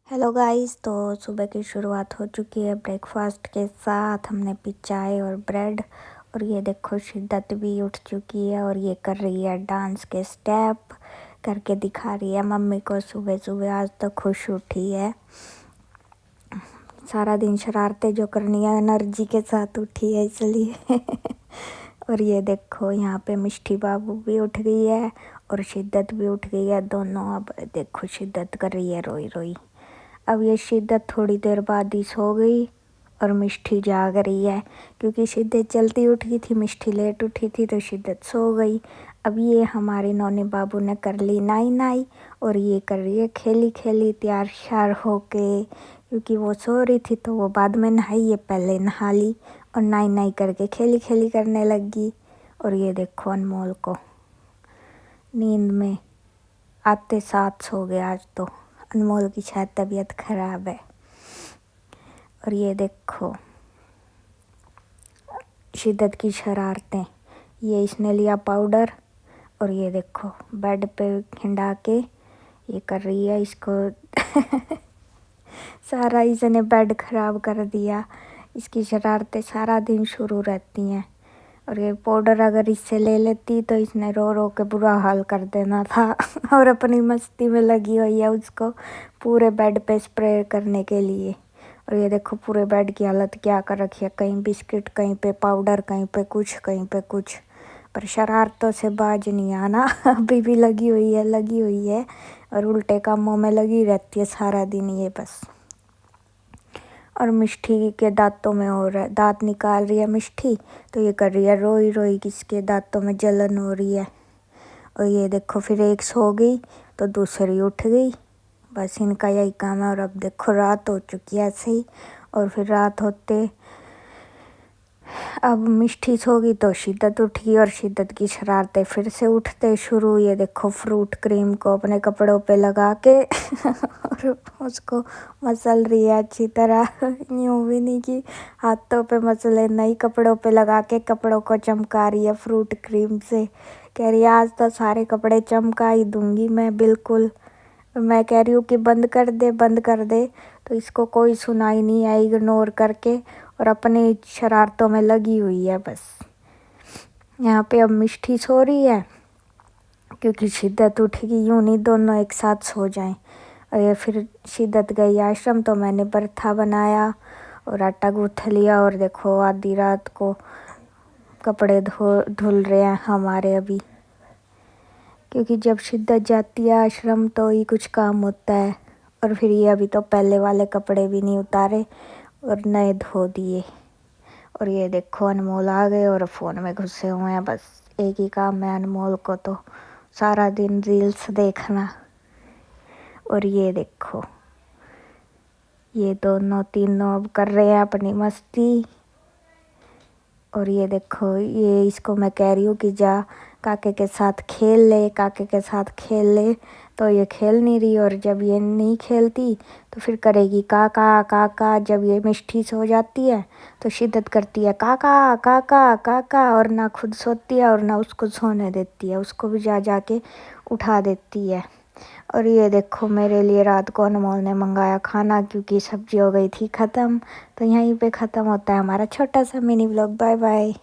Hello guys. तो सुबह की शुरुआत हो चुकी है ब्रेकफास्ट के साथ। हमने पी चाय और ब्रेड। और ये देखो शिद्दत भी उठ चुकी है और ये कर रही है डांस के स्टेप करके दिखा रही है मम्मी को सुबह सुबह। आज तो खुश उठी है, सारा दिन शरारतें जो करनी है एनर्जी के साथ उठी है इसलिए और ये देखो यहाँ पे मिष्टी बाबू भी उठ गई है और शिद्दत भी उठ गई है दोनों। अब देखो शिद्दत कर रही है रोई रोई। अब ये शिद्दत थोड़ी देर बाद ही सो गई और मिष्टी जाग रही है, क्योंकि शिद्दत जल्दी उठ गई थी, मिष्टी लेट उठी थी तो शिद्दत सो गई। अब ये हमारे नौने बाबू ने कर ली नाई नाई और ये कर रही है खेली खेली तैयार श्यार होके, क्योंकि वो सो रही थी तो वो बाद में नहाई, ये पहले नहा ली और नाई नाई करके खेली खेली करने लगी। और ये देखो अनमोल को नींद में आते साथ सो गया। आज तो अनमोल की शायद तबीयत खराब है। और ये देखो शिद्दत की शरारतें, ये इसने लिया पाउडर और ये देखो बेड पे खिंडा के ये कर रही है इसको सारा इसने बेड खराब कर दिया। इसकी शरारतें सारा दिन शुरू रहती हैं। और ये पाउडर अगर इससे ले लेती तो इसने रो रो के बुरा हाल कर देना था और अपनी मस्ती में लगी हुई है उसको पूरे बेड पे स्प्रे करने के लिए। और ये देखो पूरे बेड की हालत क्या कर रखी है, कहीं बिस्किट, कहीं पे पाउडर, कहीं पे कुछ, कहीं पे कुछ। पर शरारतों से बाज नहीं आना अभी भी लगी हुई है और उल्टे कामों में लगी रहती है सारा दिन ये बस। और मिष्टी के दांतों में हो रहा है, दांत निकाल रही है मिष्टी तो ये कर रही है रोई रोई, किसके दांतों में जलन हो रही है। और ये देखो फिर एक सो गई तो दूसरी उठ गई, बस इनका यही काम है। और अब देखो रात हो चुकी है ऐसे ही। और फिर रात होते अब मिष्टी सो गई तो शिद्दत उठ गई और शिद्दत की शरारतें फिर से उठते शुरू। ये देखो फ्रूट क्रीम को अपने कपड़ों पे लगा के और उसको मसल रही है अच्छी तरह यूँ भी नहीं कि हाथों पे मसले, नई कपड़ों पे लगा के कपड़ों को चमका रही है फ्रूट क्रीम से। कह रही है आज तो सारे कपड़े चमका ही दूंगी मैं बिल्कुल। और मैं कह रही हूँ कि बंद कर दे बंद कर दे, तो इसको कोई सुनाई नहीं है, इग्नोर करके और अपनी शरारतों में लगी हुई है बस। यहाँ पे अब मिष्टी सो रही है क्योंकि शिद्दत उठेगी, यूँ नहीं दोनों एक साथ सो जाएं। और ये फिर शिद्दत गई आश्रम तो मैंने बर्था बनाया और आटा गूँथ लिया। और देखो आधी रात को कपड़े धुल रहे हैं हमारे अभी, क्योंकि जब शिद्दत जाती है आश्रम तो ही कुछ काम होता है। और फिर ये अभी तो पहले वाले कपड़े भी नहीं उतारे और नए धो दिए। और ये देखो अनमोल आ गए और फ़ोन में घुसे हुए हैं, बस एक ही काम है अनमोल को तो सारा दिन रील्स देखना। और ये देखो ये दोनों तीनों अब कर रहे हैं अपनी मस्ती। और ये देखो ये इसको मैं कह रही हूँ कि जा काके के साथ खेल ले, काके के साथ खेल ले, तो ये खेल नहीं रही। और जब ये नहीं खेलती तो फिर करेगी काका काका। जब ये मिष्टी सो जाती है तो शिद्दत करती है काका काका काका, और ना खुद सोती है और ना उसको सोने देती है, उसको भी जा जा के उठा देती है। और ये देखो मेरे लिए रात को अनमोल ने मंगाया खाना, क्योंकि सब्जी हो गई थी ख़त्म। तो यहीं पे ख़त्म होता है हमारा छोटा सा मिनी व्लॉग। Bye bye.